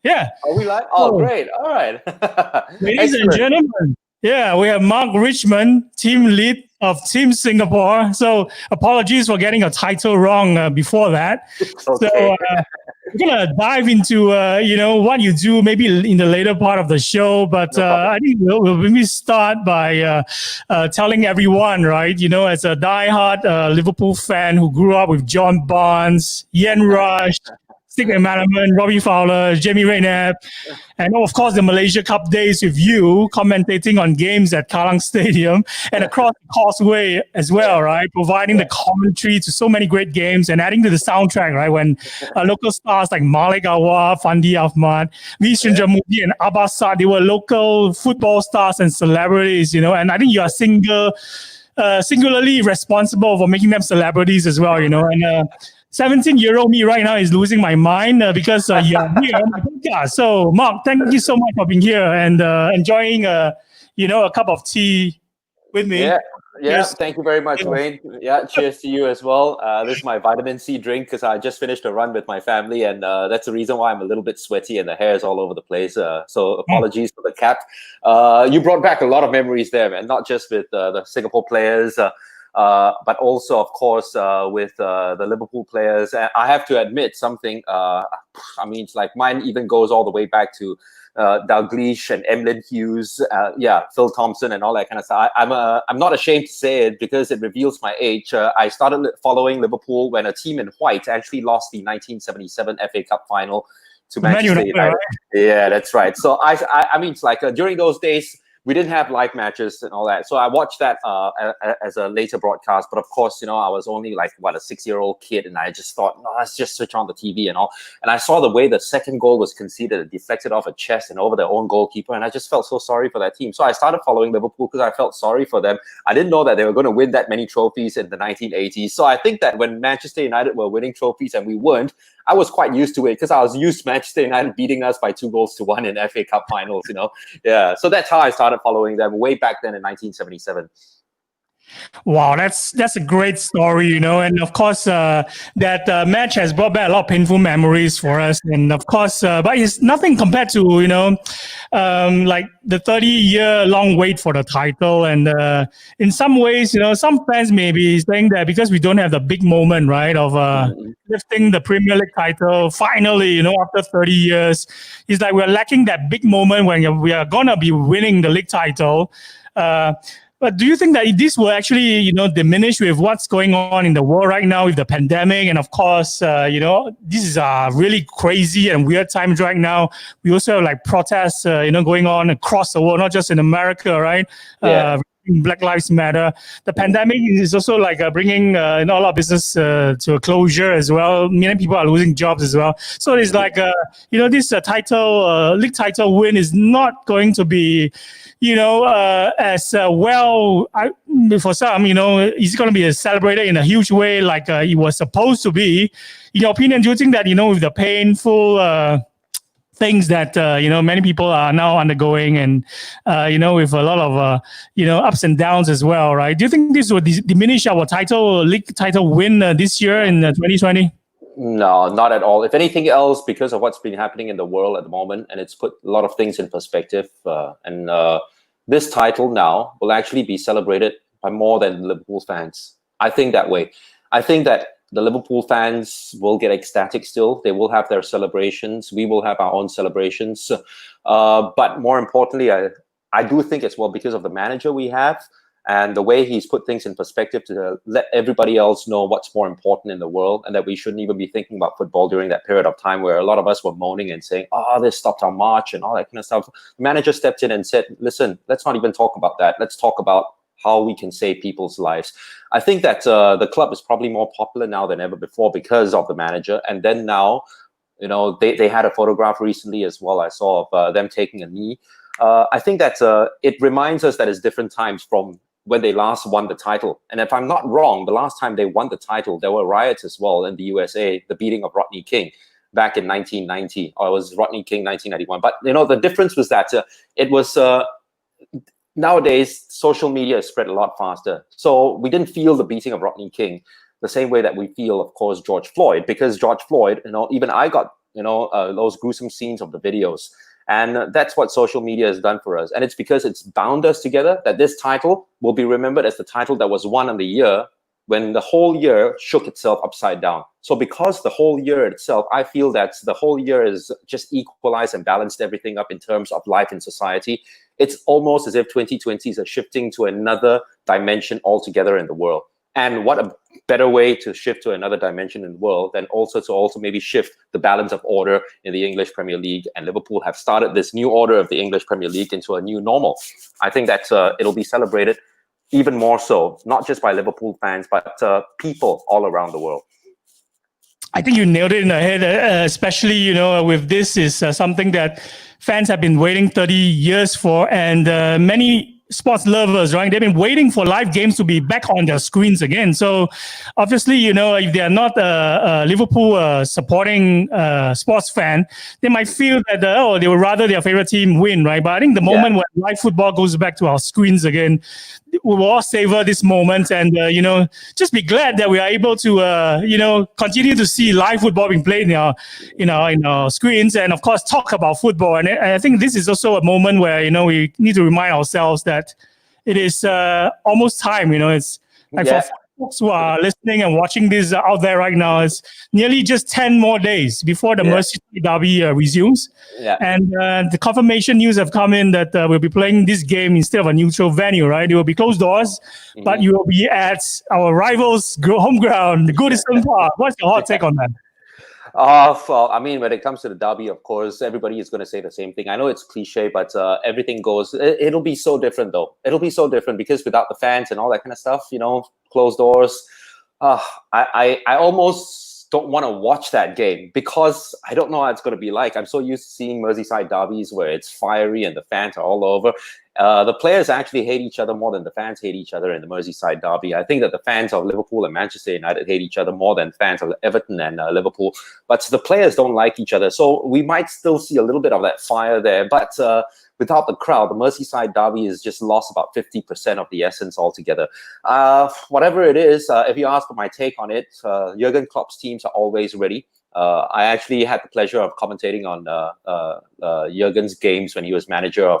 Yeah. Are we live? Oh, So, great. All right. ladies and Excellent. gentlemen, yeah, we have Mark Richmond, team lead of Team Singapore. So apologies for getting a title wrong before that. It's So okay. we're gonna dive into what you do maybe in the later part of the show. But No problem. I think we'll maybe start by telling everyone, right? As a diehard Liverpool fan who grew up with John Barnes, Ian Rush, Stig McManaman, Robbie Fowler, Jamie Redknapp, and of course the Malaysia Cup days with you commentating on games at Kallang Stadium and across the causeway as well, right? Providing the commentary to so many great games and adding to the soundtrack, right? When local stars like Malik Awar, Fandi Ahmad, V. Sundramoorthy, and Abbas Saad, they were local football stars and celebrities, and I think you are singularly responsible for making them celebrities as well, and 17-year-old me right now is losing my mind because you're here on my podcast. So, Mark, thank you so much for being here and enjoying, a cup of tea with me. Yeah. Cheers. Thank you very much, Yeah. Wayne. Yeah, cheers to you as well. This is my vitamin C drink because I just finished a run with my family, and that's the reason why I'm a little bit sweaty and the hair is all over the place. So apologies for the cap. You brought back a lot of memories there, man. Not just with the Singapore players, but also, of course, with the Liverpool players. And I have to admit something. I mean, it's like mine even goes all the way back to Dalglish and Emlyn Hughes, Phil Thompson and all that kind of stuff. I'm not ashamed to say it because it reveals my age. I started following Liverpool when a team in white actually lost the 1977 FA Cup final to Manchester United. Right? Yeah, that's right. So I mean, it's like during those days, we didn't have live matches and all that. So I watched that as a later broadcast. But of course, I was only like, a 6-year-old kid. And I just thought, no, let's just switch on the TV and all. And I saw the way the second goal was conceded. It deflected off a chest and over their own goalkeeper. And I just felt so sorry for that team. So I started following Liverpool because I felt sorry for them. I didn't know that they were going to win that many trophies in the 1980s. So I think that when Manchester United were winning trophies and we weren't, I was quite used to it because I was used to Manchester United beating us by 2-1 in FA Cup finals, Yeah, so that's how I started following them way back then in 1977. Wow, that's a great story, and of course that match has brought back a lot of painful memories for us, and of course, but it's nothing compared to like the 30-year long wait for the title, and in some ways, some fans may be saying that because we don't have the big moment, right, of lifting the Premier League title finally, after 30 years, it's like we're lacking that big moment when we are gonna be winning the league title. But do you think that this will actually, diminish with what's going on in the world right now with the pandemic? And of course, this is really crazy and weird times right now. We also have like protests, going on across the world, not just in America, right? Yeah. Black Lives Matter. The pandemic is also like bringing a lot of business to a closure as well. Many people are losing jobs as well. So it's like, this league title win is not going to be, as well, for some, it's going to be celebrated in a huge way like it was supposed to be. In your opinion, do you think that, with the painful things that many people are now undergoing, and with a lot of ups and downs as well, right? Do you think this will diminish our league title win this year in 2020? No, not at all. If anything else, because of what's been happening in the world at the moment, and it's put a lot of things in perspective, and this title now will actually be celebrated by more than Liverpool fans. I think that way. I think that the Liverpool fans will get ecstatic still. They will have their celebrations. We will have our own celebrations. But more importantly, I do think as well, because of the manager we have and the way he's put things in perspective to let everybody else know what's more important in the world, and that we shouldn't even be thinking about football during that period of time where a lot of us were moaning and saying, this stopped our march and all that kind of stuff. The manager stepped in and said, listen, let's not even talk about that. Let's talk about how we can save people's lives. I think that the club is probably more popular now than ever before because of the manager. And then now, they had a photograph recently as well, I saw, of them taking a knee. I think that it reminds us that it's different times from when they last won the title. And if I'm not wrong, the last time they won the title, there were riots as well in the USA, the beating of Rodney King back in 1990, or it was Rodney King 1991. But, the difference was that it was... Nowadays, social media is spread a lot faster. So we didn't feel the beating of Rodney King the same way that we feel, of course, George Floyd, because George Floyd, even I got those gruesome scenes of the videos. And that's what social media has done for us. And it's because it's bound us together that this title will be remembered as the title that was won in the year when the whole year shook itself upside down. So because the whole year itself, I feel that the whole year is just equalized and balanced everything up in terms of life in society. It's almost as if 2020 is shifting to another dimension altogether in the world. And what a better way to shift to another dimension in the world than also maybe shift the balance of order in the English Premier League. And Liverpool have started this new order of the English Premier League into a new normal. I think that it'll be celebrated even more so, not just by Liverpool fans, but people all around the world. I think you nailed it in the head, especially, with this is something that fans have been waiting 30 years for, and many sports lovers, right? They've been waiting for live games to be back on their screens again. So obviously, if they are not a Liverpool supporting sports fan, they might feel that, they would rather their favorite team win, right? But I think the moment when live football goes back to our screens again, we will all savor this moment and, just be glad that we are able to, continue to see live football being played in our screens and, of course, talk about football. And I think this is also a moment where, we need to remind ourselves that it is almost time, it's like for folks who are listening and watching this out there right now, it's nearly just 10 more days before the Merseyside derby resumes. Yeah. And the confirmation news have come in that we'll be playing this game instead of a neutral venue, right? It will be closed doors, but you will be at our rivals' home ground, the Goodison Park. What's your hot take on that? Well, I mean, when it comes to the derby, of course, everybody is going to say the same thing. I know it's cliche, but everything goes. It'll be so different, though. It'll be so different because without the fans and all that kind of stuff, closed doors. I almost don't want to watch that game because I don't know how it's going to be like. I'm so used to seeing Merseyside derbies where it's fiery and the fans are all over. The players actually hate each other more than the fans hate each other in the Merseyside derby. I think that the fans of Liverpool and Manchester United hate each other more than fans of Everton and Liverpool. But the players don't like each other. So we might still see a little bit of that fire there. But without the crowd, the Merseyside derby has just lost about 50% of the essence altogether. Whatever it is, if you ask for my take on it, Jürgen Klopp's teams are always ready. I actually had the pleasure of commentating on Jürgen's games when he was manager of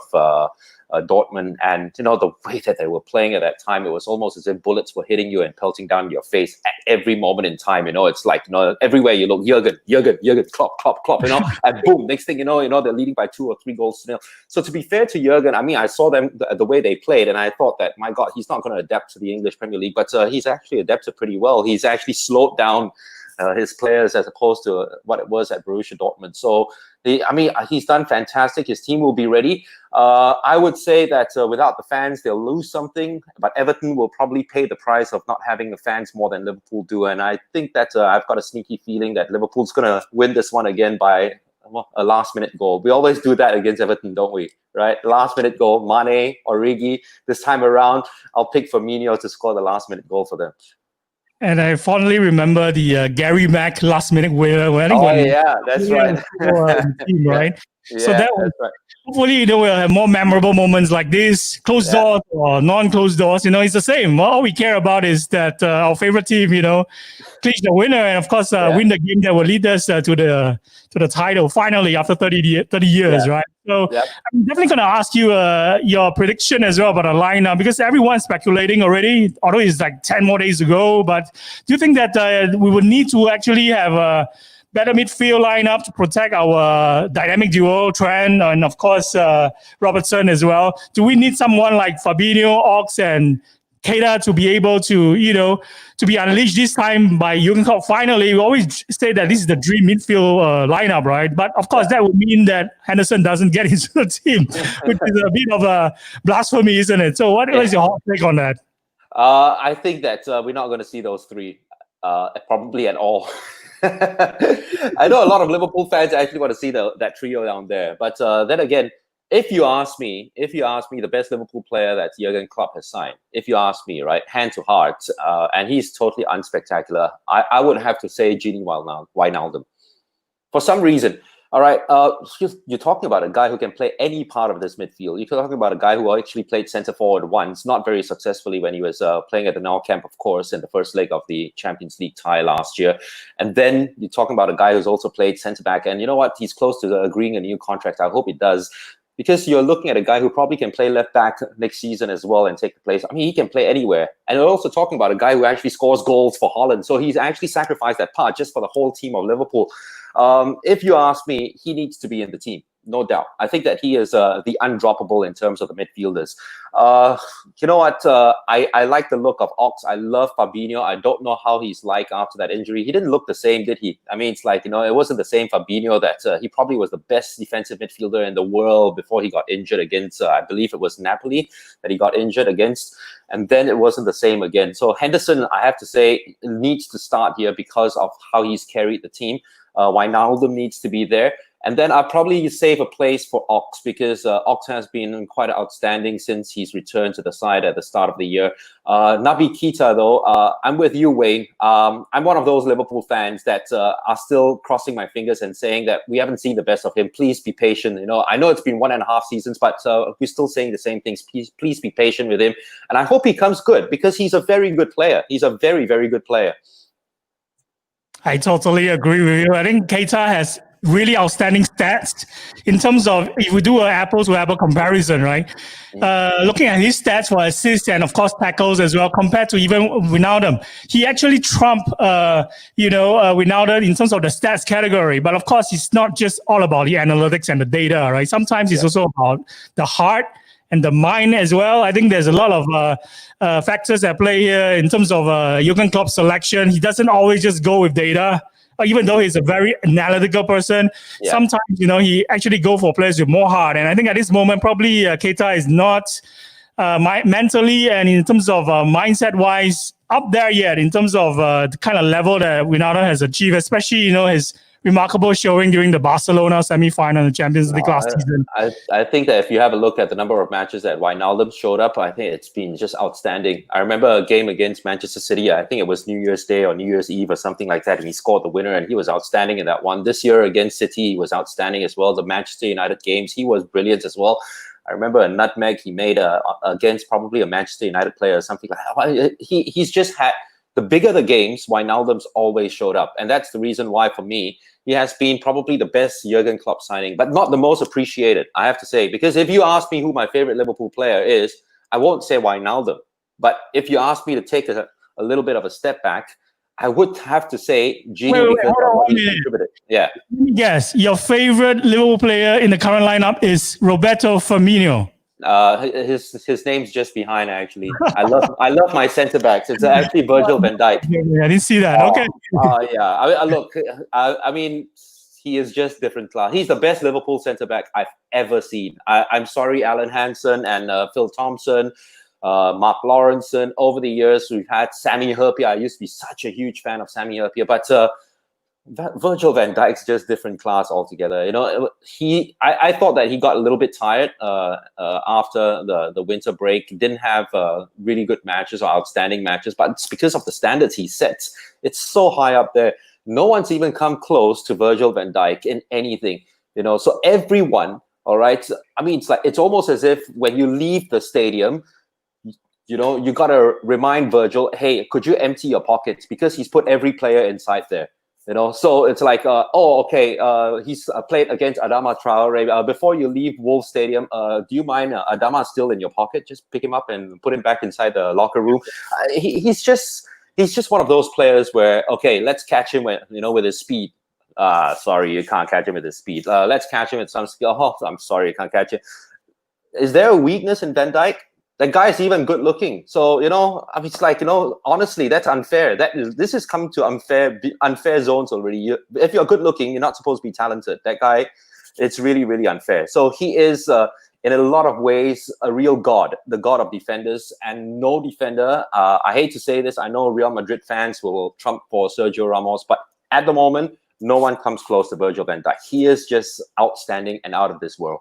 Dortmund, and the way that they were playing at that time, it was almost as if bullets were hitting you and pelting down your face at every moment in time. It's like everywhere you look, Jürgen, Klopp, and boom, next thing they're leading by 2 or 3 goals to nil. So to be fair to Jürgen, I mean, I saw them the way they played, and I thought that, my God, he's not going to adapt to the English Premier League, but he's actually adapted pretty well. He's actually slowed down his players as opposed to what it was at Borussia Dortmund. So, he's done fantastic. His team will be ready. I would say that without the fans, they'll lose something, but Everton will probably pay the price of not having the fans more than Liverpool do. And I think that I've got a sneaky feeling that Liverpool's going to win this one again by a last-minute goal. We always do that against Everton, don't we? Right? Last-minute goal, Mane, Origi. This time around, I'll pick Fabinho to score the last-minute goal for them. And I fondly remember the Gary Mack last-minute winner. That's right. Team, right? Yeah, so that was right. Hopefully, we'll have more memorable moments like this, closed doors or non-closed doors. It's the same. All we care about is that our favorite team, clinch the winner, and of course, win the game that will lead us to the title finally after 30 years, right? So I'm definitely going to ask you your prediction as well about the lineup, because everyone's speculating already, although it's like 10 more days to go. But do you think that we would need to actually have a better midfield lineup to protect our dynamic duo, Trent, and of course Robertson as well? Do we need someone like Fabinho, Ox, and Keita to be able to, to be unleashed this time by Jürgen Klopp? Finally, we always say that this is the dream midfield lineup, right? But of course, that would mean that Henderson doesn't get into the team, which is a bit of a blasphemy, isn't it? So what is your hot take on that? I think that we're not going to see those three probably at all. I know a lot of Liverpool fans actually want to see that trio down there. But then again, if you ask me the best Liverpool player that Jürgen Klopp has signed, if you ask me, right, hand to heart, and he's totally unspectacular, I would have to say Gini Wijnaldum. For some reason, All right. You're talking about a guy who can play any part of this midfield. You're talking about a guy who actually played centre forward once, not very successfully when he was playing at the Nou Camp, of course, in the first leg of the Champions League tie last year. And then you're talking about a guy who's also played centre back. And you know what? He's close to agreeing a new contract. I hope he does. Because you're looking at a guy who probably can play left back next season as well and take the place. I mean, he can play anywhere. And we're also talking about a guy who actually scores goals for Holland. So he's actually sacrificed that part just for the whole team of Liverpool. If you ask me, he needs to be in the team, no doubt. I think that he is the undroppable in terms of the midfielders. You know what? I like the look of Ox. I love Fabinho. I don't know how he's like after that injury. He didn't look the same, did he? I mean, it's like, you know, it wasn't the same Fabinho that he probably was the best defensive midfielder in the world before he got injured against, I believe it was Napoli that he got injured against. And then it wasn't the same again. So Henderson, I have to say, needs to start here because of how he's carried the team. Wijnaldum needs to be there. And then I'll probably save a place for Ox because Ox has been quite outstanding since he's returned to the side at the start of the year. Naby Keita, though, I'm with you, Wayne. I'm one of those Liverpool fans that are still crossing my fingers and saying that we haven't seen the best of him. Please be patient. You know, I know it's been 1.5 seasons, but we're still saying the same things. Please be patient with him. And I hope he comes good because he's a very good player. He's a very, very good player. I totally agree with you. I think Keita has really outstanding stats in terms of if we do an apples to apple comparison, right? Looking at his stats for assists and of course tackles as well, compared to even Wijnaldum, he actually trumped, Wijnaldum in terms of the stats category. But of course, it's not just all about the analytics and the data, right? Sometimes it's also about the heart and the mind as well. I think there's a lot of factors at play here in terms of Jürgen Klopp's selection. He doesn't always just go with data, even though he's a very analytical person. Yeah. Sometimes, you know, he actually go for players with more heart. And I think at this moment, probably Keita is not mentally and in terms of mindset-wise up there yet in terms of the kind of level that Wijnaldum has achieved, especially, you know, his remarkable showing during the Barcelona semi-final in the Champions League last season. I think that if you have a look at the number of matches that Wijnaldum showed up, I think it's been just outstanding. I remember a game against Manchester City. I think it was New Year's Day or New Year's Eve or something like that, and he scored the winner, and he was outstanding in that one. This year against City, he was outstanding as well. The Manchester United games, he was brilliant as well. I remember a nutmeg he made against probably a Manchester United player or something like that. He's just had, the bigger the games, Wijnaldum's always showed up. And that's the reason why, for me, he has been probably the best Jürgen Klopp signing, but not the most appreciated, I have to say. Because if you ask me who my favorite Liverpool player is, I won't say Wijnaldum. But if you ask me to take a little bit of a step back, I would have to say Gini because of what he contributed. Yeah. Yes, your favorite Liverpool player in the current lineup is Roberto Firmino. His name's just behind, actually. I love my centre backs. It's actually Virgil van Dijk. I didn't see that. Okay. Yeah. Look, I mean, he is just different class. He's the best Liverpool centre back I've ever seen. I'm sorry, Alan Hansen and Phil Thompson, Mark Lawrenson. Over the years, we've had Sami Hyypiä. I used to be such a huge fan of Sami Hyypiä, but Virgil van Dijk's just different class altogether. You know, I thought that he got a little bit tired after the winter break. He didn't have really good matches or outstanding matches, but it's because of the standards he sets. It's so high up there. No one's even come close to Virgil van Dijk in anything. You know, so everyone, all right. I mean, it's almost as if when you leave the stadium, you know, you gotta remind Virgil, hey, could you empty your pockets, because he's put every player inside there. You know, so it's like, he's played against Adama Traore. Before you leave Wolves Stadium, do you mind Adama still in your pocket? Just pick him up and put him back inside the locker room. He's just one of those players where, okay, let's catch him with his speed. Sorry, you can't catch him with his speed. Let's catch him with some skill. Oh, I'm sorry, you can't catch him. Is there a weakness in Van Dijk? That guy's even good looking. So, you know, I mean, it's like, you know, honestly, that's unfair. This is coming to unfair zones already. If you're good looking, you're not supposed to be talented. That guy, it's really, really unfair. So he is, in a lot of ways, a real god, the god of defenders, and no defender. I hate to say this. I know Real Madrid fans will trump for Sergio Ramos, but at the moment, no one comes close to Virgil van Dijk. He is just outstanding and out of this world.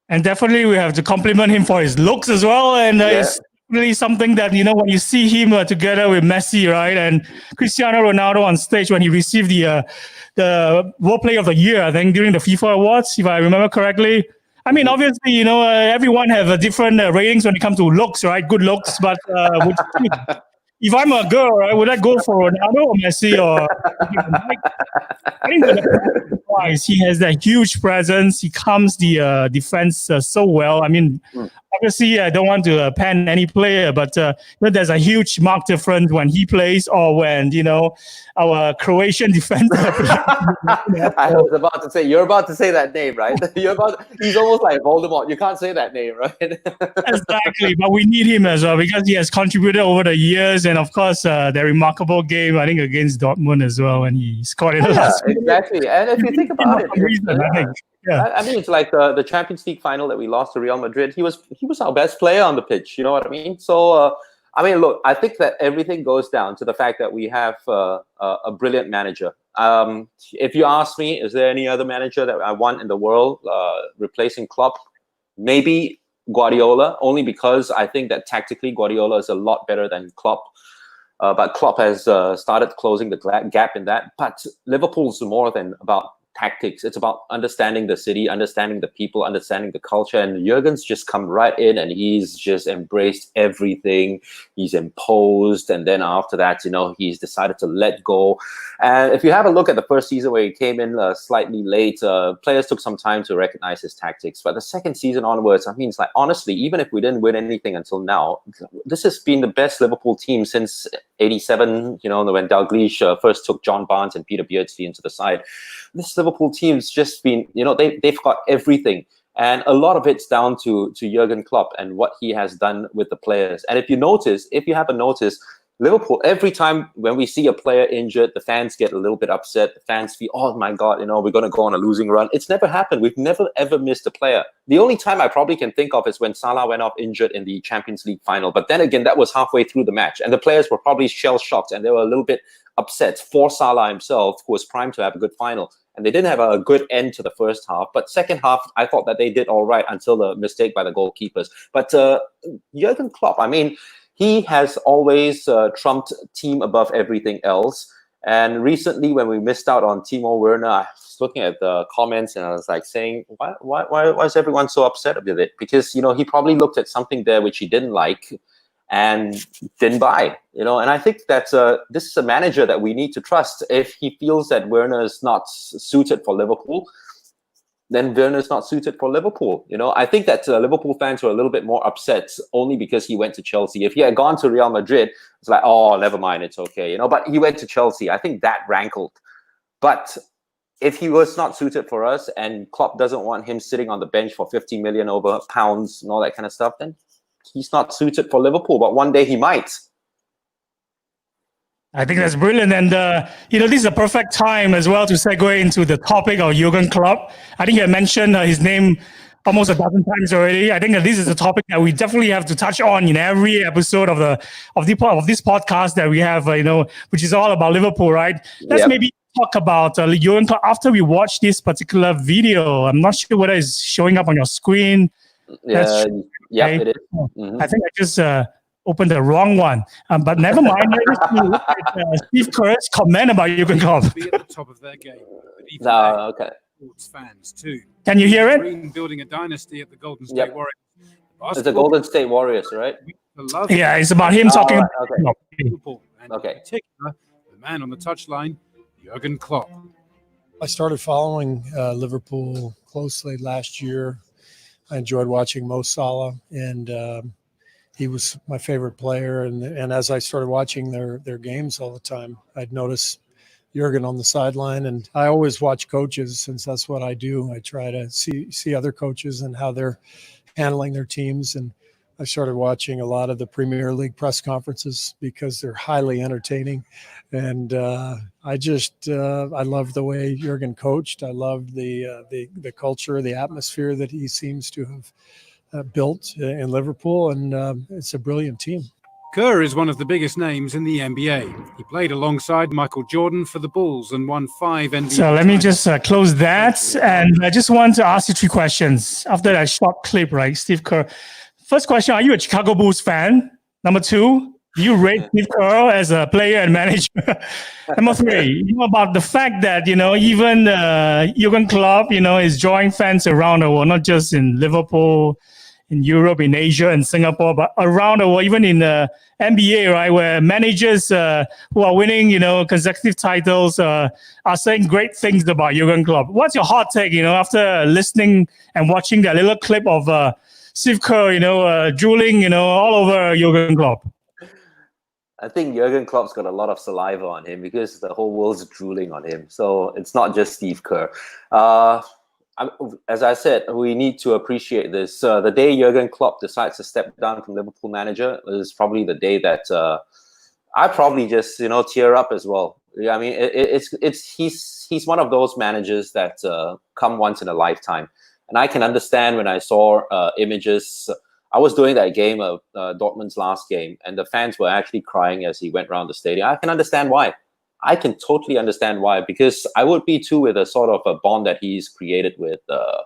And definitely we have to compliment him for his looks as well, and his really something that, when you see him together with Messi, right, and Cristiano Ronaldo on stage when he received the World Player of the Year, I think, during the FIFA Awards, if I remember correctly. I mean, obviously, everyone have a different ratings when it comes to looks, right? Good looks, but if I'm a girl, right, would I go for Ronaldo or Messi or? I think the price, he has that huge presence. He calms the defense so well. I mean, obviously, I don't want to pan any player, but there's a huge mark difference when he plays or when our Croatian defender. I was about to say, you're about to say that name, right? He's almost like Voldemort. You can't say that name, right? Exactly, but we need him as well because he has contributed over the years, and of course, the remarkable game I think against Dortmund as well when he scored in the last. Exactly, and if you think about it, I mean, it's like the Champions League final that we lost to Real Madrid. He was our best player on the pitch. You know what I mean? So, I mean, look, I think that everything goes down to the fact that we have a brilliant manager. If you ask me, is there any other manager that I want in the world replacing Klopp? Maybe Guardiola, only because I think that tactically Guardiola is a lot better than Klopp. But Klopp has started closing the gap in that. But Liverpool's more than about tactics. It's about understanding the city, understanding the people, understanding the culture. And Jürgen's just come right in and he's just embraced everything. He's imposed. And then after that, he's decided to let go. And if you have a look at the first season where he came in slightly late, players took some time to recognize his tactics. But the second season onwards, I mean, it's like, honestly, even if we didn't win anything until now, this has been the best Liverpool team since 87, when Dalglish first took John Barnes and Peter Beardsley into the side. This Liverpool team's just been, they've got everything. And a lot of it's down to Jürgen Klopp and what he has done with the players. And if you haven't noticed, Liverpool, every time when we see a player injured, the fans get a little bit upset. The fans feel, oh my God, we're going to go on a losing run. It's never happened. We've never, ever missed a player. The only time I probably can think of is when Salah went off injured in the Champions League final. But then again, that was halfway through the match. And the players were probably shell-shocked and they were a little bit upset for Salah himself, who was primed to have a good final. And they didn't have a good end to the first half. But second half, I thought that they did all right until the mistake by the goalkeepers. But Jürgen Klopp, I mean, he has always trumped team above everything else. And recently, when we missed out on Timo Werner, I was looking at the comments and I was like saying, why is everyone so upset with it? Because, he probably looked at something there which he didn't like and didn't buy, and I think that this is a manager that we need to trust. If he feels that Werner is not suited for Liverpool, then Werner is not suited for Liverpool. I think that Liverpool fans were a little bit more upset only because he went to Chelsea. If he had gone to Real Madrid, it's like, oh, never mind, it's okay, But he went to Chelsea. I think that rankled. But if he was not suited for us and Klopp doesn't want him sitting on the bench for 50 million over pounds and all that kind of stuff, then he's not suited for Liverpool. But one day he might. I think that's brilliant. And, this is a perfect time as well to segue into the topic of Jürgen Klopp. I think you mentioned his name almost a dozen times already. I think that this is a topic that we definitely have to touch on in every episode of this podcast that we have, which is all about Liverpool, right? Let's maybe talk about Jürgen Klopp after we watch this particular video. I'm not sure whether it's showing up on your screen. Yeah, it is. Mm-hmm. I think I just opened the wrong one, but never mind. Look at Steve Kerr's comment about Jürgen Klopp. Be at the top of their game. Okay. Sports fans too. Can you hear it? Building a dynasty at the Golden State Warriors. It's the Golden State Warriors, right? Yeah, it's about him talking about Liverpool, and in particular, the man on the touchline, Jürgen Klopp. I started following Liverpool closely last year. I enjoyed watching Mo Salah, and he was my favorite player. And as I started watching their games all the time, I'd notice Jürgen on the sideline. And I always watch coaches, since that's what I do. I try to see other coaches and how they're handling their teams. And I started watching a lot of the Premier League press conferences because they're highly entertaining. And I love the way Jürgen coached. I love the culture, the atmosphere that he seems to have built in Liverpool. And it's a brilliant team. Kerr is one of the biggest names in the NBA. He played alongside Michael Jordan for the Bulls and won 5 NBA. So let me just close that. And I just want to ask you 3 questions after that short clip, right, Steve Kerr? First question, are you a Chicago Bulls fan? Number two, do you rate Steve Kerr as a player and manager? Number three, about the fact that, even Jürgen Klopp, is drawing fans around the world, not just in Liverpool, in Europe, in Asia, and Singapore, but around the world, even in the NBA, right, where managers who are winning, consecutive titles are saying great things about Jürgen Klopp. What's your hot take, after listening and watching that little clip of Steve Kerr, drooling, all over Jürgen Klopp? I think Jurgen Klopp's got a lot of saliva on him because the whole world's drooling on him. So it's not just Steve Kerr. As I said, we need to appreciate this. The day Jurgen Klopp decides to step down from Liverpool manager is probably the day that I probably just tear up as well. I mean, he's one of those managers that come once in a lifetime, and I can understand when I saw images. I was doing that game of Dortmund's last game, and the fans were actually crying as he went around the stadium. I can understand why. I can totally understand why, because I would be too with a sort of a bond that he's created with the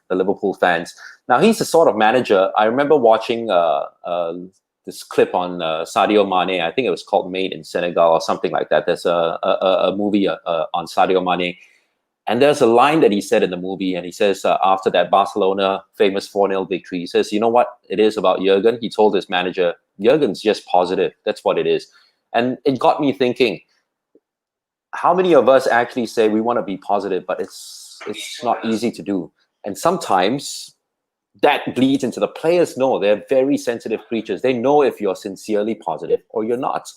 Liverpool fans. Now, he's the sort of manager. I remember watching this clip on Sadio Mane. I think it was called Made in Senegal or something like that. There's a movie on Sadio Mane. And there's a line that he said in the movie, and he says after that Barcelona famous 4-0 victory, he says, you know what it is about Jurgen? He told his manager, Jurgen's just positive. That's what it is. And it got me thinking, how many of us actually say we want to be positive, but it's not easy to do. And sometimes that bleeds into the players. Know they're very sensitive creatures. They know if you're sincerely positive or you're not.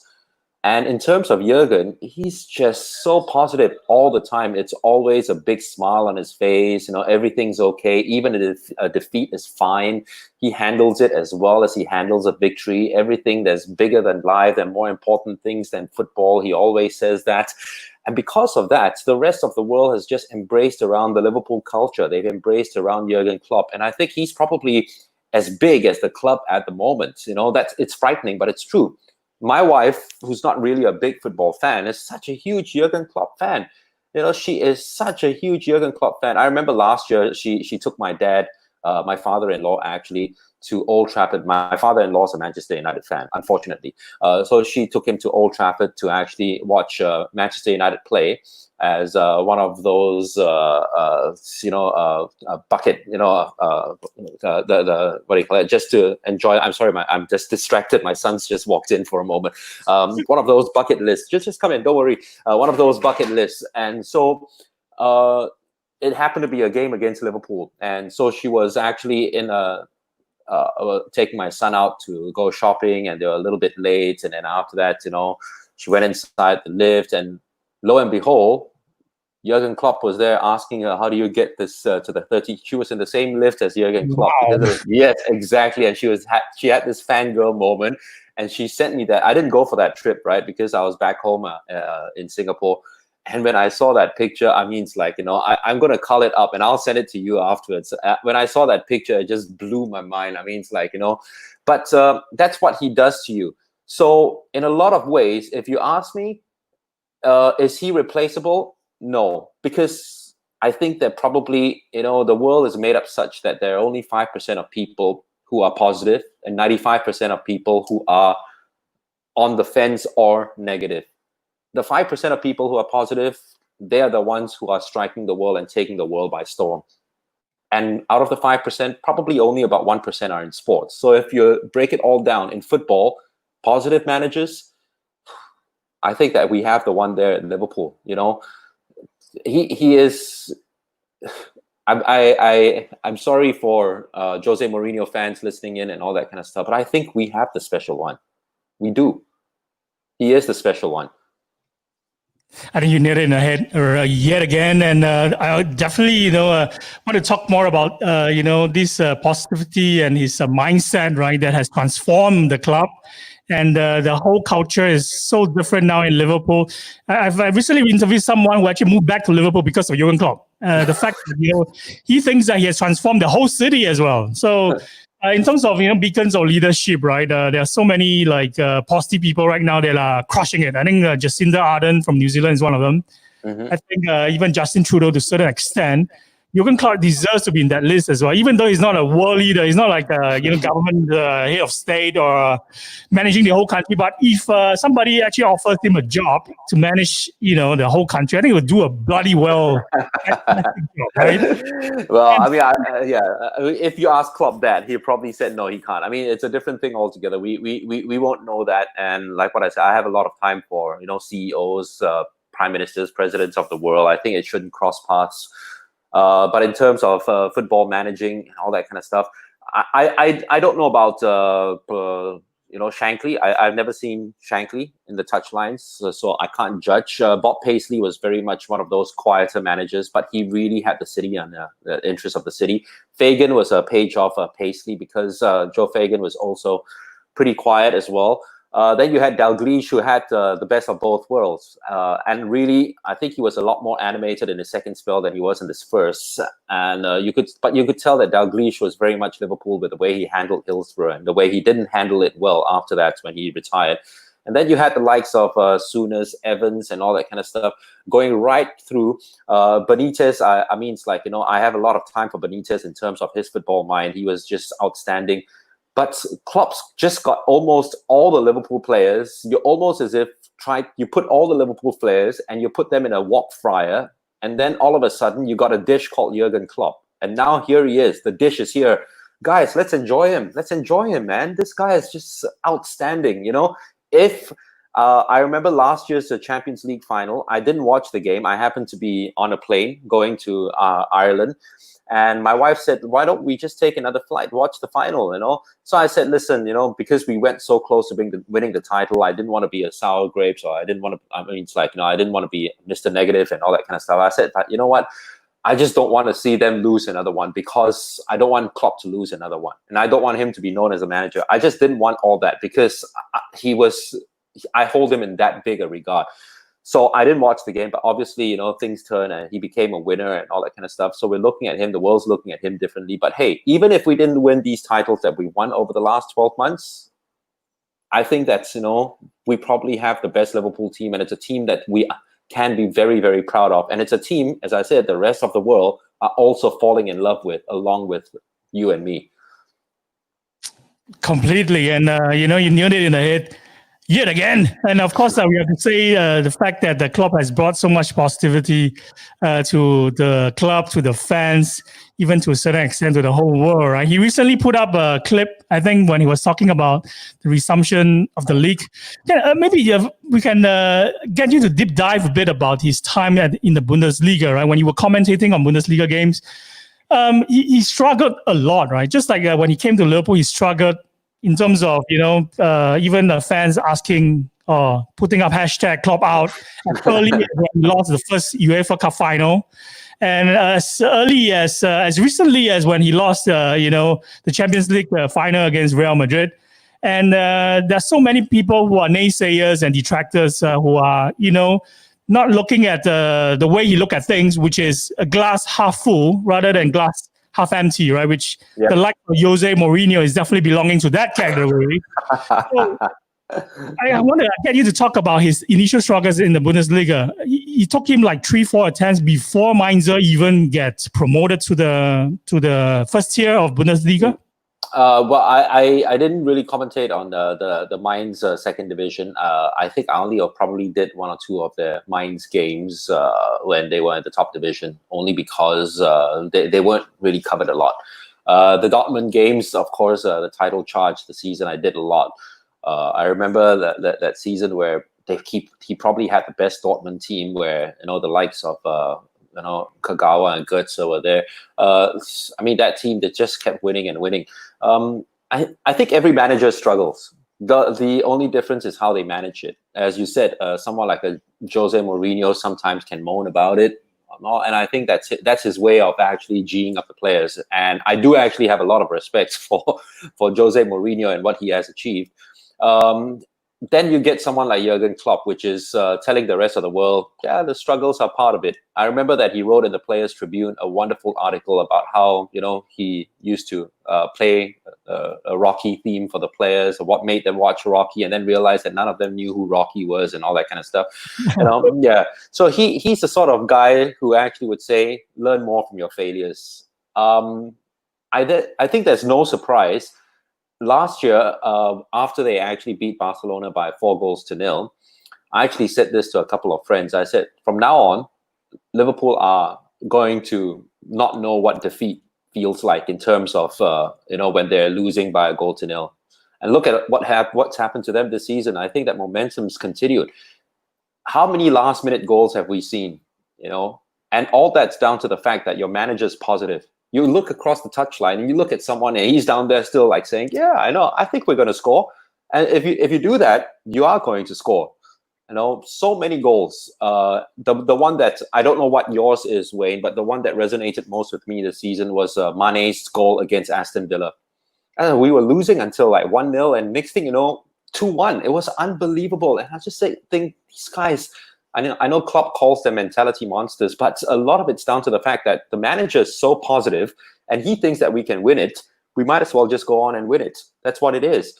And in terms of Jurgen, he's just so positive all the time. It's always a big smile on his face. Everything's okay. Even if a defeat is fine, he handles it as well as he handles a victory. Everything that's bigger than life and more important things than football, he always says that. And because of that, the rest of the world has just embraced around the Liverpool culture. They've embraced around Jurgen Klopp. And I think he's probably as big as the club at the moment. It's frightening, but it's true. My wife, who's not really a big football fan, is such a huge Jurgen Klopp fan. She is such a huge Jurgen Klopp fan. I remember last year she took my dad, my father-in-law actually, to Old Trafford. My father-in-law is a Manchester United fan, unfortunately. So she took him to Old Trafford to actually watch Manchester United play as one of those, bucket, the what do you call it? Just to enjoy. I'm sorry, I'm just distracted. My son's just walked in for a moment. One of those bucket lists. Just come in. Don't worry. One of those bucket lists. And so it happened to be a game against Liverpool, and so she was actually in taking my son out to go shopping, and they were a little bit late. And then after that, she went inside the lift, and lo and behold, Jurgen Klopp was there asking her, how do you get this to the 30? She was in the same lift as Jurgen Klopp. Wow. Yes, exactly. And she had this fangirl moment, and she sent me that. I didn't go for that trip, right? Because I was back home in Singapore. And when I saw that picture, I mean, it's like, I'm going to call it up and I'll send it to you afterwards. When I saw that picture, it just blew my mind. I mean, it's like, but that's what he does to you. So in a lot of ways, if you ask me, is he replaceable? No, because I think that probably, the world is made up such that there are only 5% of people who are positive and 95% of people who are on the fence or negative. The 5% of people who are positive, they are the ones who are striking the world and taking the world by storm. And out of the 5%, probably only about 1% are in sports. So if you break it all down in football, positive managers, I think that we have the one there at Liverpool. He is. I'm sorry for Jose Mourinho fans listening in and all that kind of stuff, but I think we have the special one. We do. He is the special one. I think you nailed it in the head yet again, and I definitely, want to talk more about, this positivity and his mindset, right, that has transformed the club, and the whole culture is so different now in Liverpool. I've recently interviewed someone who actually moved back to Liverpool because of Jürgen Klopp. The fact that he thinks that he has transformed the whole city as well. So. In terms of beacons of leadership, right? There are so many positive people right now that are crushing it. I think Jacinda Ardern from New Zealand is one of them. Mm-hmm. I think even Justin Trudeau to a certain extent. Jürgen Klopp deserves to be in that list as well, even though he's not a world leader. He's not like government head of state or managing the whole country. But if somebody actually offers him a job to manage, the whole country, I think he would do a bloody well. Right? Well, I mean, if you ask Klopp that, he probably said no, he can't. I mean, it's a different thing altogether. We won't know that. And like what I said, I have a lot of time for CEOs, prime ministers, presidents of the world. I think it shouldn't cross paths. But in terms of football managing and all that kind of stuff, I don't know about Shankly. I've never seen Shankly in the touchlines, so I can't judge. Bob Paisley was very much one of those quieter managers, but he really had the city on the interest of the city. Fagan was a page off Paisley because Joe Fagan was also pretty quiet as well. Then you had Dalglish, who had the best of both worlds, and really, I think he was a lot more animated in his second spell than he was in his first. And you could tell that Dalglish was very much Liverpool with the way he handled Hillsborough and the way he didn't handle it well after that when he retired. And then you had the likes of Souness, Evans, and all that kind of stuff going right through. Benitez, I mean, it's like, I have a lot of time for Benitez in terms of his football mind. He was just outstanding. But Klopp's just got almost all the Liverpool players. You're almost as if you put all the Liverpool players and you put them in a wok fryer, and then all of a sudden you got a dish called Jürgen Klopp. And now here he is. The dish is here. Guys, let's enjoy him. Let's enjoy him, man. This guy is just outstanding. If I remember last year's Champions League final, I didn't watch the game. I happened to be on a plane going to Ireland. And my wife said, why don't we just take another flight, watch the final, So I said, listen, because we went so close to winning the title, I didn't want to be a sour grapes, or I didn't want to, I didn't want to be Mr. Negative and all that kind of stuff. I said, but you know what? I just don't want to see them lose another one, because I don't want Klopp to lose another one. And I don't want him to be known as a manager. I just didn't want all that, because I hold him in that big a regard. So I didn't watch the game, but obviously, things turn and he became a winner and all that kind of stuff. So we're looking at him, the world's looking at him differently. But hey, even if we didn't win these titles that we won over the last 12 months, I think that's, we probably have the best Liverpool team, and it's a team that we can be very, very proud of. And it's a team, as I said, the rest of the world are also falling in love with, along with you and me. Completely. And, you nailed it in the head. Yet again, and of course, we have to say the fact that the club has brought so much positivity to the club, to the fans, even to a certain extent to the whole world. Right? He recently put up a clip, I think, when he was talking about the resumption of the league. Yeah, maybe we can get you to deep dive a bit about his time in the Bundesliga. Right, when you were commentating on Bundesliga games, he struggled a lot. Right, just like when he came to Liverpool, he struggled in terms of, even the fans asking, putting up hashtag Klopp out early when he lost the first UEFA Cup final. And as early as recently as when he lost, the Champions League final against Real Madrid. And there's so many people who are naysayers and detractors who are, not looking at the way you look at things, which is a glass half full rather than glass half empty, right? Which the like of Jose Mourinho is definitely belonging to that category. So, I want to get you to talk about his initial struggles in the Bundesliga. It took him like 3-4 attempts before Mainz even gets promoted to the first tier of Bundesliga. Well, I didn't really commentate on the Mainz second division. I think I only probably did 1 or 2 of the Mainz games when they were in the top division, only because they weren't really covered a lot. The Dortmund games, of course, the title charge, the season, I did a lot. I remember that season where he probably had the best Dortmund team, where the likes of Kagawa and Goetze were there. I mean, that team that just kept winning and winning. I think every manager struggles. The only difference is how they manage it. As you said, someone like a Jose Mourinho sometimes can moan about it, and I think that's his way of actually geeing up the players. And I do actually have a lot of respect for Jose Mourinho and what he has achieved. then you get someone like Jürgen Klopp, which is telling the rest of the world, yeah, the struggles are part of it. I remember that he wrote in the Players Tribune a wonderful article about how, he used to play a Rocky theme for the players, or what made them watch Rocky, and then realized that none of them knew who Rocky was and all that kind of stuff. Yeah. So he's the sort of guy who actually would say, learn more from your failures. I think there's no surprise. Last year, after they actually beat Barcelona by 4-0, I actually said this to a couple of friends. I said, from now on, Liverpool are going to not know what defeat feels like in terms of, when they're losing by 1-0. And look at what's happened to them this season. I think that momentum's continued. How many last-minute goals have we seen? And all that's down to the fact that your manager's positive. You look across the touchline and you look at someone and he's down there still like saying, yeah, I know, I think we're going to score. And if you do that, you are going to score. So many goals. The one that, I don't know what yours is, Wayne, but the one that resonated most with me this season was Mane's goal against Aston Villa. And we were losing until like 1-0, and next thing you know, 2-1. It was unbelievable. And I just think these guys, I know Klopp calls them mentality monsters, but a lot of it's down to the fact that the manager is so positive and he thinks that we can win it. We might as well just go on and win it. That's what it is.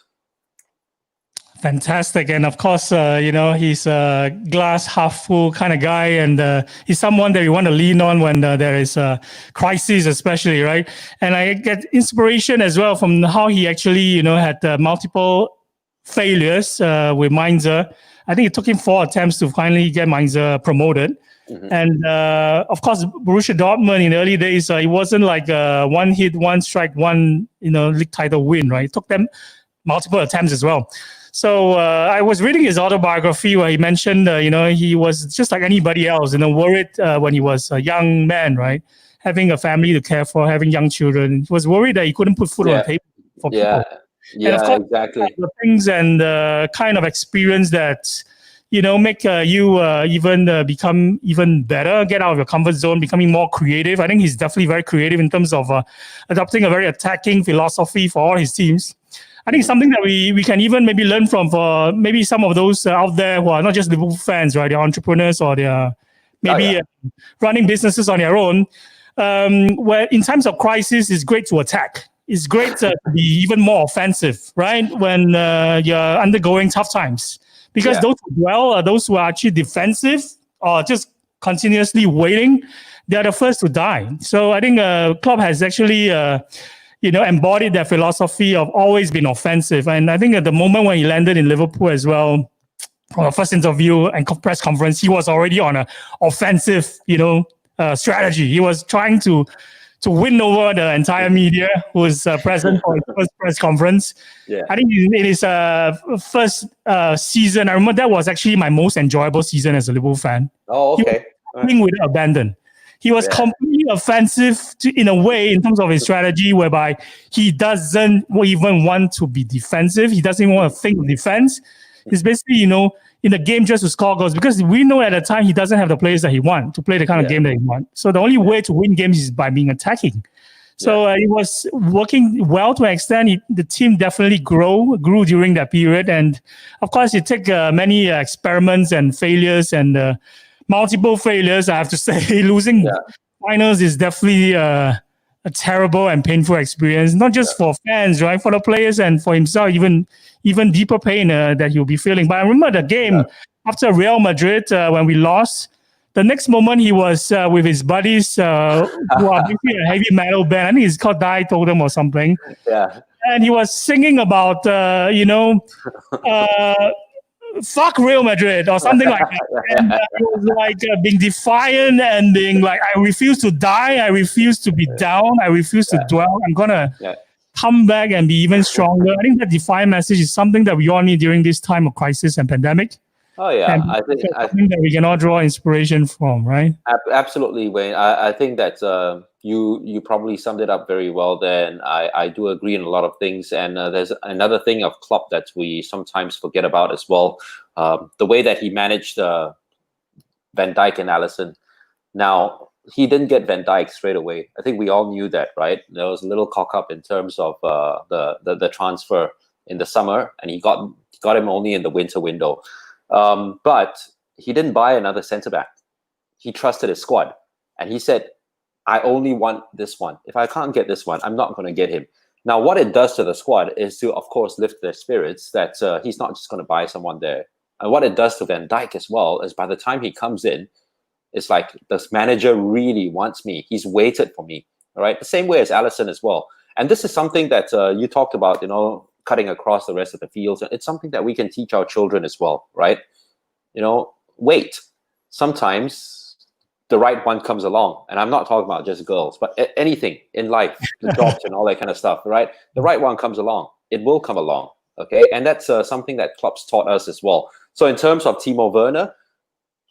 Fantastic. And of course, he's a glass half full kind of guy. And he's someone that you want to lean on when there is a crisis, especially, right? And I get inspiration as well from how he actually, had multiple failures with Mainzer. I think it took him 4 attempts to finally get Mainzer promoted. Mm-hmm. And of course, Borussia Dortmund in the early days, it wasn't like one hit, one strike, one league title win, right? It took them multiple attempts as well. So I was reading his autobiography where he mentioned, he was just like anybody else, worried when he was a young man, right? Having a family to care for, having young children. He was worried that he couldn't put food on the table for people. Yeah, and of course, exactly. The things and kind of experience that, make you even become even better, get out of your comfort zone, becoming more creative. I think he's definitely very creative in terms of adopting a very attacking philosophy for all his teams. I think something that we can even maybe learn from for maybe some of those out there who are not just Liverpool fans, right? They're entrepreneurs or they're maybe running businesses on their own. Where in times of crisis, it's great to attack. It's great to be even more offensive, right? When you're undergoing tough times. Because those who dwell are those who are actually defensive or just continuously waiting, they're the first to die. So I think Klopp has actually, embodied that philosophy of always being offensive. And I think at the moment when he landed in Liverpool as well, from the first interview and press conference, he was already on an offensive, strategy. He was trying to win over the entire media who was present for his first press conference. Yeah. I think in his first season, I remember that was actually my most enjoyable season as a Liverpool fan. Oh, okay. He was without abandon. He was completely offensive in a way in terms of his strategy, whereby he doesn't even want to be defensive. He doesn't even want to think of defense. He's basically, in the game just to score goals, because we know at the time he doesn't have the players that he wants to play the kind of game that he wants. So the only way to win games is by being attacking. So it was working well to an extent. The team definitely grew during that period. And of course, it took many experiments and failures and multiple failures. I have to say, losing finals is definitely a terrible and painful experience, not just for fans, right? For the players and for himself, even deeper pain that he'll be feeling. But I remember the game after Real Madrid when we lost. The next moment he was with his buddies who are basically a heavy metal band. I think it's called Die Totem or something. Yeah. And he was singing about, fuck Real Madrid or something like that. And he was like being defiant and being like, I refuse to die. I refuse to be down. I refuse to dwell. I'm going to come back and be even stronger. I think that defiant message is something that we all need during this time of crisis and pandemic. Oh, yeah. And I think that we can all draw inspiration from, right? Absolutely, Wayne. I think that you probably summed it up very well there. And I do agree in a lot of things. And there's another thing of Klopp that we sometimes forget about as well. The way that he managed Van Dijk and Alisson. Now, he didn't get Van Dijk straight away. I think we all knew that, right? There was a little cock up in terms of the transfer in the summer, and he got got him only in the winter window. But he didn't buy another centre-back. He trusted his squad. And he said, I only want this one. If I can't get this one, I'm not going to get him. Now, what it does to the squad is to, of course, lift their spirits that he's not just going to buy someone there. And what it does to Van Dijk as well is by the time he comes in, it's like, this manager really wants me. He's waited for me. All right. The same way as Alisson as well. And this is something that you talked about, cutting across the rest of the fields. It's something that we can teach our children as well, right? Wait. Sometimes the right one comes along. And I'm not talking about just girls, but anything in life, the jobs and all that kind of stuff, right? The right one comes along. It will come along. Okay. And that's something that Klopp's taught us as well. So in terms of Timo Werner,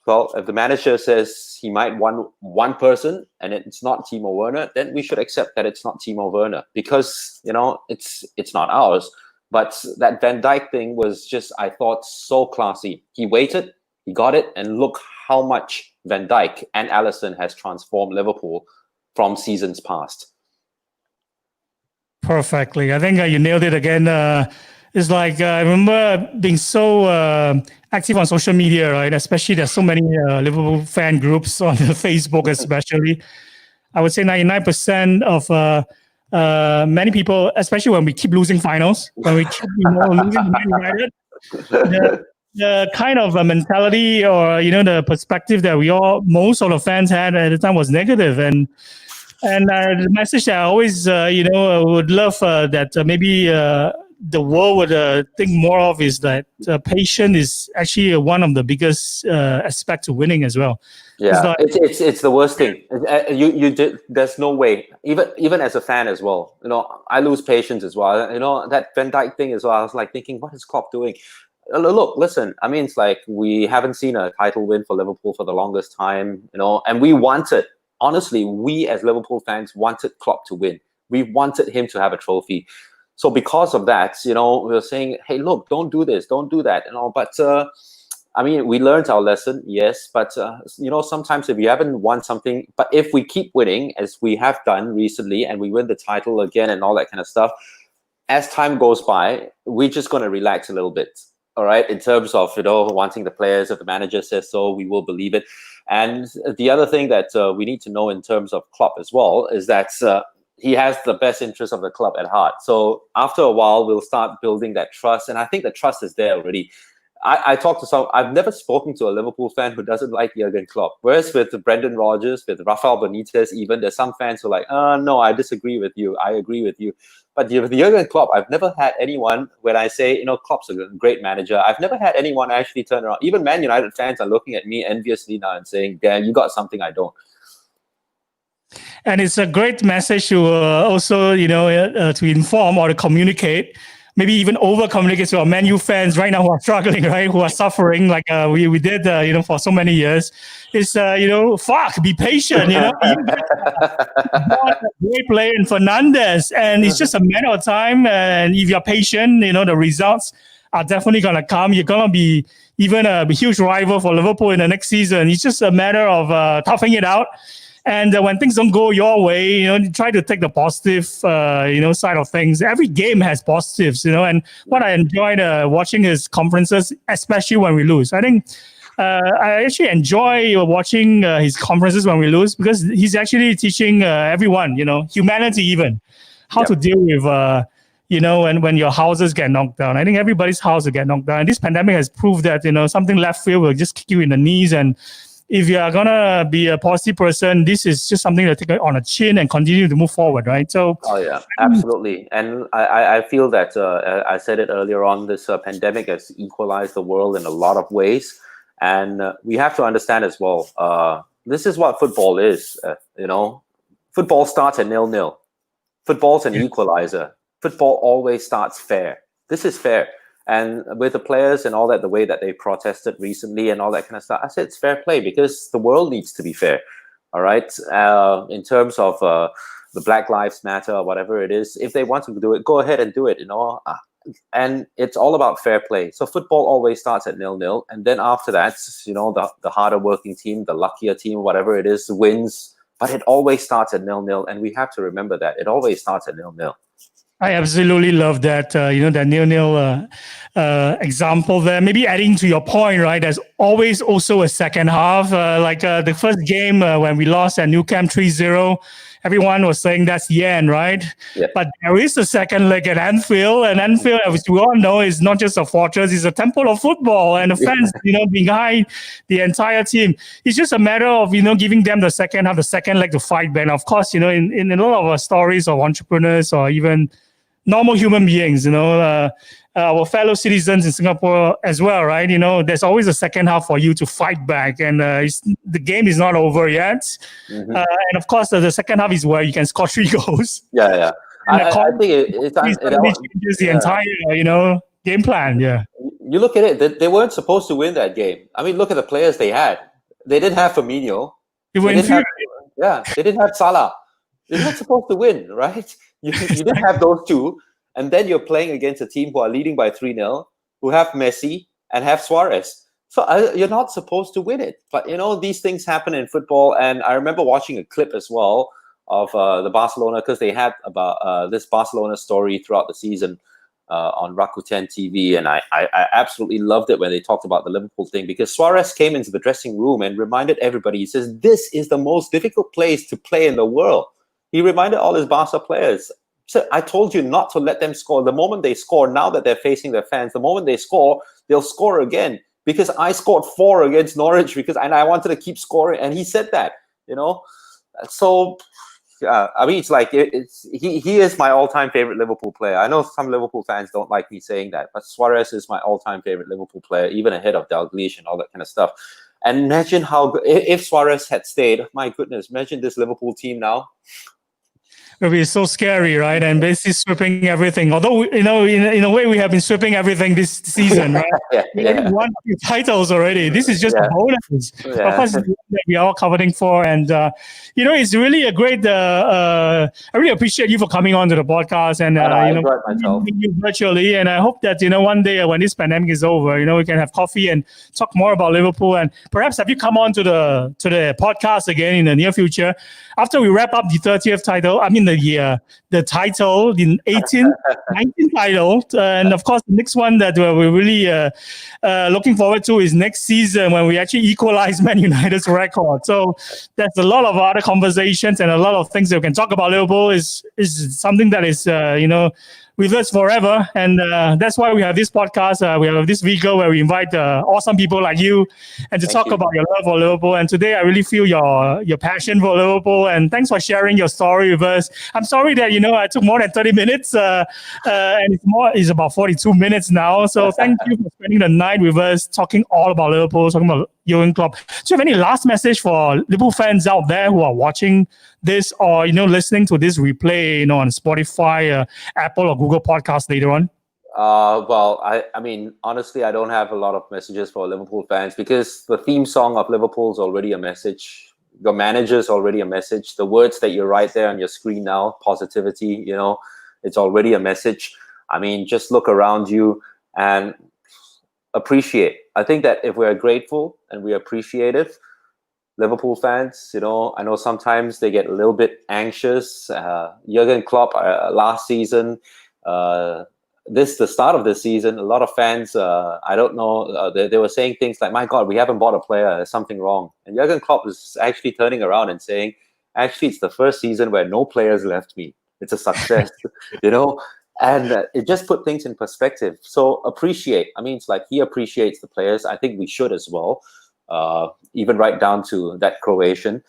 well, if the manager says he might want one person and it's not Timo Werner, then we should accept that it's not Timo Werner because, it's not ours. But that Van Dijk thing was just, I thought, so classy. He waited, he got it, and look how much Van Dijk and Alisson has transformed Liverpool from seasons past. Perfectly. I think you nailed it again. It's like I remember being so active on social media, right? Especially there's so many Liverpool fan groups on Facebook, especially. I would say 99% of many people, especially when we keep losing finals, when we keep losing to Man United, the kind of mentality or the perspective that most of the fans had at the time was negative, and the message that I always would love that maybe the world would think more of is that patience is actually one of the biggest aspects to winning as well. Yeah, it's the worst thing. There's no way. Even as a fan as well, I lose patience as well. That Van Dijk thing as well. I was like thinking, what is Klopp doing? Look, listen. I mean, it's like we haven't seen a title win for Liverpool for the longest time. And we wanted. Honestly, we as Liverpool fans wanted Klopp to win. We wanted him to have a trophy. So because of that, we were saying, hey, look, don't do this, don't do that, But I mean, we learned our lesson, yes. But sometimes if you haven't won something, but if we keep winning as we have done recently, and we win the title again and all that kind of stuff, as time goes by, we're just going to relax a little bit. All right, in terms of wanting the players, if the manager says so, we will believe it. And the other thing that we need to know in terms of Klopp as well is that he has the best interest of the club at heart. So after a while, we'll start building that trust. And I think the trust is there already. I talked to I've never spoken to a Liverpool fan who doesn't like Jürgen Klopp. Whereas with Brendan Rodgers, with Rafael Benitez, even, there's some fans who are like, no, I disagree with you. I agree with you. But with Jürgen Klopp, I've never had anyone, when I say, Klopp's a great manager, I've never had anyone actually turn around. Even Man United fans are looking at me enviously now and saying, damn, you got something I don't. And it's a great message to also, to inform or to communicate, maybe even over-communicate to our Man U fans right now who are struggling, right, who are suffering like we did, for so many years. Is, be patient, great player in Fernandes, and it's just a matter of time. And if you're patient, the results are definitely going to come. You're going to be even a huge rival for Liverpool in the next season. It's just a matter of toughing it out. And when things don't go your way, try to take the positive, side of things. Every game has positives, And what I enjoyed watching his conferences, especially when we lose. I think I actually enjoy watching his conferences when we lose because he's actually teaching everyone, humanity even, how to deal with, when your houses get knocked down. I think everybody's house will get knocked down. And this pandemic has proved that, something left field will just kick you in the knees. And if you are going to be a positive person, this is just something to take on a chin and continue to move forward, right? So, oh, yeah, absolutely. And I feel that I said it earlier on, this pandemic has equalized the world in a lot of ways. And we have to understand as well, this is what football is, Football starts at 0-0. Football's an equalizer. Football always starts fair. This is fair. And with the players and all that, the way that they protested recently and all that kind of stuff, I said it's fair play because the world needs to be fair. All right. In terms of the Black Lives Matter or whatever it is, if they want to do it, go ahead and do it, And it's all about fair play. So football always starts at 0-0. And then after that, the harder working team, the luckier team, whatever it is, wins. But it always starts at 0-0. And we have to remember that. It always starts at 0-0. I absolutely love that, that nil-nil example there. Maybe adding to your point, right? There's always also a second half. Like the first game when we lost at Nou Camp 3-0, everyone was saying that's the end, right? Yeah. But there is a second leg at Anfield, and Anfield, as we all know, is not just a fortress; it's a temple of football, and the fans, behind the entire team. It's just a matter of giving them the second half, the second leg to fight back. And of course, in a lot of our stories of entrepreneurs or even normal human beings, our fellow citizens in Singapore as well, right? There's always a second half for you to fight back, and the game is not over yet. Mm-hmm. And of course, the second half is where you can score 3 goals. Yeah. I think it changes the entire, game plan. Yeah. You look at it; they weren't supposed to win that game. I mean, look at the players they had. They didn't have Fabinho. They didn't have Salah. They're not supposed to win, right? You didn't have those two, and then you're playing against a team who are leading by 3-0, who have Messi and have Suarez. So you're not supposed to win it. But, these things happen in football. And I remember watching a clip as well of the Barcelona, because they had about this Barcelona story throughout the season on Rakuten TV. And I absolutely loved it when they talked about the Liverpool thing, because Suarez came into the dressing room and reminded everybody, he says, this is the most difficult place to play in the world. He reminded all his Barca players, so I told you not to let them score. The moment they score, now that they're facing their fans, the moment they score, they'll score again, because I scored 4 against Norwich and I wanted to keep scoring. And he said that, So, I mean, it's like he is my all-time favorite Liverpool player. I know some Liverpool fans don't like me saying that, but Suarez is my all-time favorite Liverpool player, even ahead of Dalglish and all that kind of stuff. And imagine if Suarez had stayed, my goodness, imagine this Liverpool team now. It'll be so scary, right? And basically swipping everything. Although, in a way, we have been swipping everything this season, right? We won a few titles already. This is just a bonus. Of course, that we are all coveting for. And, it's really a great, I really appreciate you for coming on to the podcast and, meeting you virtually. And I hope that, one day when this pandemic is over, we can have coffee and talk more about Liverpool. And perhaps have you come on to the podcast again in the near future after we wrap up the 30th title. I mean, the title, the 18th, 19th title. And of course, the next one that we're really looking forward to is next season when we actually equalize Man United's record. So there's a lot of other conversations and a lot of things that we can talk about. Liverpool is something that is, with us forever. And that's why we have this podcast. We have this vehicle where we invite awesome people like you and to talk about your love for Liverpool. And today I really feel your passion for Liverpool. And thanks for sharing your story with us. I'm sorry that, I took more than 30 minutes and it's about 42 minutes now. So thank you for spending the night with us, talking all about Liverpool, talking about Jürgen Klopp. Do you have any last message for Liverpool fans out there who are watching this or, listening to this replay, on Spotify, Apple or Google Podcasts later on? Well, I mean, honestly, I don't have a lot of messages for Liverpool fans, because the theme song of Liverpool is already a message. Your manager is already a message. The words that you write there on your screen now, positivity, it's already a message. I mean, just look around you and appreciate. I think that if we're grateful and we're appreciative, Liverpool fans, I know sometimes they get a little bit anxious. Jürgen Klopp last season, the start of this season, a lot of fans, I don't know, they were saying things like, my God, we haven't bought a player, there's something wrong. And Jürgen Klopp is actually turning around and saying, actually, it's the first season where no players left me. It's a success, And it just put things in perspective. So appreciate. I mean, it's like he appreciates the players. I think we should as well. Even right down to that Croatian.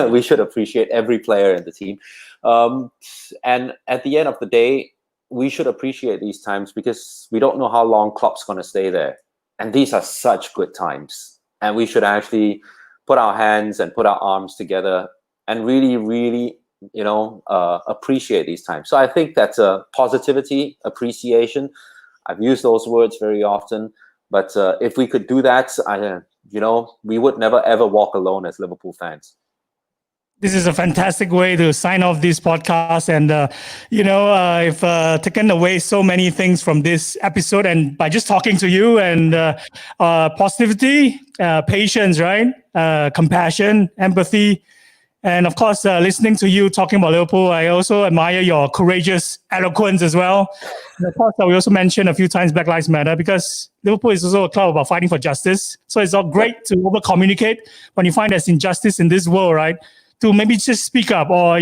We should appreciate every player in the team. And at the end of the day, we should appreciate these times, because we don't know how long Klopp's going to stay there. And these are such good times. And we should actually put our hands and put our arms together and really, really appreciate these times. So I think that's a positivity, appreciation. I've used those words very often, but if we could do that, we would never ever walk alone as Liverpool fans. This is a fantastic way to sign off this podcast. And, I've taken away so many things from this episode, and by just talking to you, and positivity, patience, right? Compassion, empathy, And of course, listening to you talking about Liverpool, I also admire your courageous eloquence as well. And of course, we also mentioned a few times Black Lives Matter, because Liverpool is also a club about fighting for justice. So it's all great to over-communicate when you find there's injustice in this world, right? To maybe just speak up, or,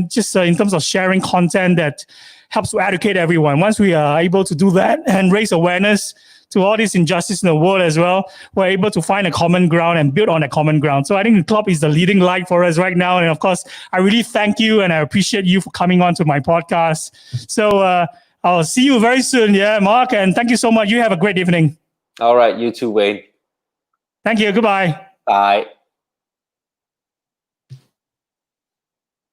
just in terms of sharing content that helps to educate everyone. Once we are able to do that and raise awareness to all this injustice in the world as well, we're able to find a common ground and build on a common ground. So I think Klopp is the leading light for us right now. And of course, I really thank you and I appreciate you for coming on to my podcast. So I'll see you very soon. Yeah, Mark. And thank you so much. You have a great evening. All right. You too, Wayne. Thank you. Goodbye. Bye.